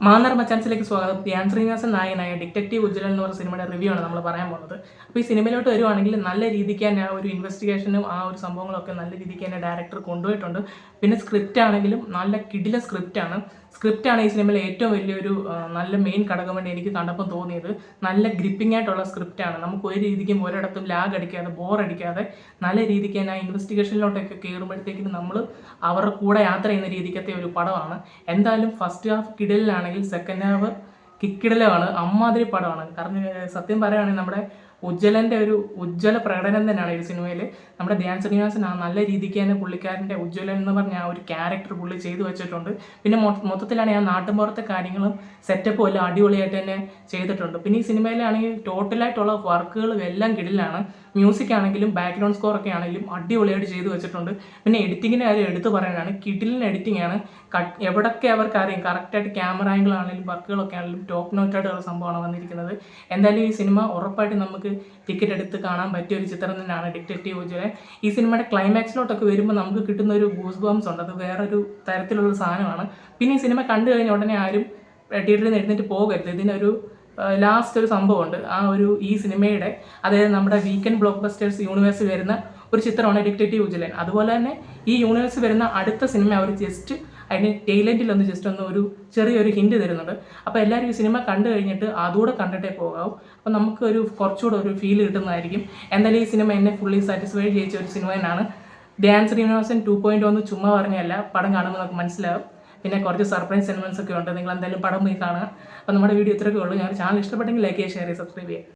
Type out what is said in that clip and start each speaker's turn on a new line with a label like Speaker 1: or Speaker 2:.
Speaker 1: മാന്നർ മച്ചാൻസിലേക്ക് സ്വാഗതം. ധ്യാൻ ശ്രീനിവാസൻ നായകനായ ഡിറ്റക്റ്റീവ് ഉജ്ജ്വലൻ എന്ന് പറഞ്ഞ സിനിമയുടെ റിവ്യൂ ആണ് നമ്മൾ പറയാൻ പോകുന്നത്. അപ്പോൾ ഈ സിനിമയിലോട്ട് വരുവാണെങ്കിൽ നല്ല രീതിക്ക് തന്നെ ആ ഒരു ഇൻവെസ്റ്റിഗേഷനും ആ ഒരു സംഭവങ്ങളൊക്കെ നല്ല രീതിക്ക് തന്നെ ഡയറക്ടർ കൊണ്ടുപോയിട്ടുണ്ട്. പിന്നെ സ്ക്രിപ്റ്റ് ആണെങ്കിലും നല്ല കിടില സ്ക്രിപ്റ്റാണ് ഈ സിനിമയിലെ ഏറ്റവും വലിയൊരു നല്ല മെയിൻ ഘടകമെന്ന് എനിക്ക് കണ്ടപ്പോൾ തോന്നിയത്. നല്ല ഗ്രിപ്പിംഗ് ആയിട്ടുള്ള സ്ക്രിപ്റ്റാണ്. നമുക്ക് ഒരു രീതിക്കും ഒരിടത്തും ലാഗ് അടിക്കാതെ ബോറടിക്കാതെ നല്ല രീതിക്ക് തന്നെ ആ ഇൻവെസ്റ്റിഗേഷനിലോട്ടൊക്കെ കയറുമ്പോഴത്തേക്കും നമ്മൾ അവരുടെ കൂടെ യാത്ര ചെയ്യുന്ന രീതിക്കത്തെ ഒരു പടമാണ്. എന്തായാലും ഫസ്റ്റ് ഹാഫ് കിടിലാണ്, സെക്കൻഡ് ഹാഫ് കിക്കിടലാണ്. അമ്മാതിരി പടമാണ്. കാരണം സത്യം പറയുകയാണെങ്കിൽ നമ്മുടെ ഉജ്ജ്വലൻ്റെ ഒരു ഉജ്ജ്വല പ്രകടനം തന്നെയാണ് ഈ സിനിമയിൽ. നമ്മുടെ ധ്യാൻ ശ്രീനിവാസൻ ആ നല്ല രീതിക്ക് തന്നെ പുള്ളിക്കാരൻ്റെ ഉജ്ജ്വലൻ എന്ന് പറഞ്ഞ ആ ഒരു ക്യാരക്ടർ പുള്ളി ചെയ്തു വെച്ചിട്ടുണ്ട്. പിന്നെ മൊത്തത്തിലാണെങ്കിൽ ആ നാട്ടുമ്പുറത്തെ കാര്യങ്ങളും സെറ്റപ്പും എല്ലാം അടിപൊളിയായിട്ട് തന്നെ ചെയ്തിട്ടുണ്ട്. പിന്നെ ഈ സിനിമയിലാണെങ്കിൽ ടോട്ടലായിട്ടുള്ള വർക്കുകളും എല്ലാം കിടിലാണ്. മ്യൂസിക് ആണെങ്കിലും ബാക്ക്ഗ്രൗണ്ട് സ്കോർ ഒക്കെ ആണെങ്കിലും അടിപൊളിയായിട്ട് ചെയ്തു വെച്ചിട്ടുണ്ട്. പിന്നെ എഡിറ്റിങ്ങിൻ്റെ കാര്യം എടുത്തു പറയാനാണ്, കിടിലൻ എഡിറ്റിംഗ് ആണ്. എവിടൊക്കെ അവർക്ക് അറിയാം കറക്റ്റായിട്ട് ക്യാമറ ആംഗിൾ ആണെങ്കിലും വർക്കുകളൊക്കെ ആണെങ്കിലും ടോപ്പ് നോട്ടായിട്ടുള്ള സംഭവമാണ് വന്നിരിക്കുന്നത്. എന്തായാലും ഈ സിനിമ ഉറപ്പായിട്ട് നമുക്ക് ടിക്കറ്റ് എടുത്ത് കാണാൻ പറ്റിയ ഒരു ചിത്രം തന്നെയാണ് ഡിറ്റക്റ്റീവ് ഉജ്ജ്വലൻ. ഈ സിനിമയുടെ ക്ലൈമാക്സിലോട്ടൊക്കെ വരുമ്പോൾ നമുക്ക് കിട്ടുന്ന ഒരു ഗൂസ് ബംസ് ഉണ്ട്. അത് വേറൊരു തരത്തിലുള്ള സാധനമാണ്. പിന്നെ ഈ സിനിമ കണ്ടു കഴിഞ്ഞ ഉടനെ ആരും തിയേറ്ററിൽ നിന്ന് എഴുന്നേറ്റ് പോകരുത്. ഇതിനൊരു ലാസ്റ്റ് ഒരു സംഭവമുണ്ട്. ഈ സിനിമയുടെ, അതായത് നമ്മുടെ വീക്കെൻഡ് ബ്ലോക്ക് ബസ്റ്റേഴ്സ് യൂണിവേഴ്സ് വരുന്ന ഒരു ചിത്രമാണ് ഡിറ്റക്റ്റീവ് ഉജ്ജ്വലൻ. അതുപോലെ തന്നെ ഈ യൂണിവേഴ്സ് വരുന്ന അടുത്ത സിനിമ അവർ ജസ്റ്റ് അതിന് ടൈലൻറ്റിലൊന്ന് ജസ്റ്റ് ഒരു ചെറിയൊരു ഹിൻഡ് തരുന്നുണ്ട്. അപ്പോൾ എല്ലാവരും ഈ സിനിമ കണ്ടു കഴിഞ്ഞിട്ട് അതുകൂടെ കണ്ടിട്ടേ പോകാവൂ. അപ്പോൾ നമുക്ക് കുറച്ചുകൂടെ ഒരു ഫീൽ കിട്ടുന്നതായിരിക്കും. എന്തായാലും ഈ സിനിമ എന്നെ ഫുള്ളി സാറ്റിസ്ഫൈഡ് ചെയ്യിച്ച ഒരു സിനിമ തന്നെയാണ്. ധ്യാൻ ശ്രീനിവാസൻ 2.1 ചുമ്മാ പറഞ്ഞല്ല, പടം കാണുമ്പോൾ നമുക്ക് മനസ്സിലാവും. പിന്നെ കുറച്ച് സർപ്രൈസ് എലമെൻറ്റ്സ് ഒക്കെ ഉണ്ട്. നിങ്ങൾ എന്തായാലും പടം പോയി കാണുക. അപ്പോൾ നമ്മുടെ വീഡിയോ ഇത്രയൊക്കെ ഉള്ളൂ. ഞാൻ ചാനൽ ഇഷ്ടപ്പെട്ടെങ്കിൽ ലൈക്ക് ചെയ്യുക, ഷെയർ ചെയ്യുക, സബ്സ്ക്രൈബ് ചെയ്യുക.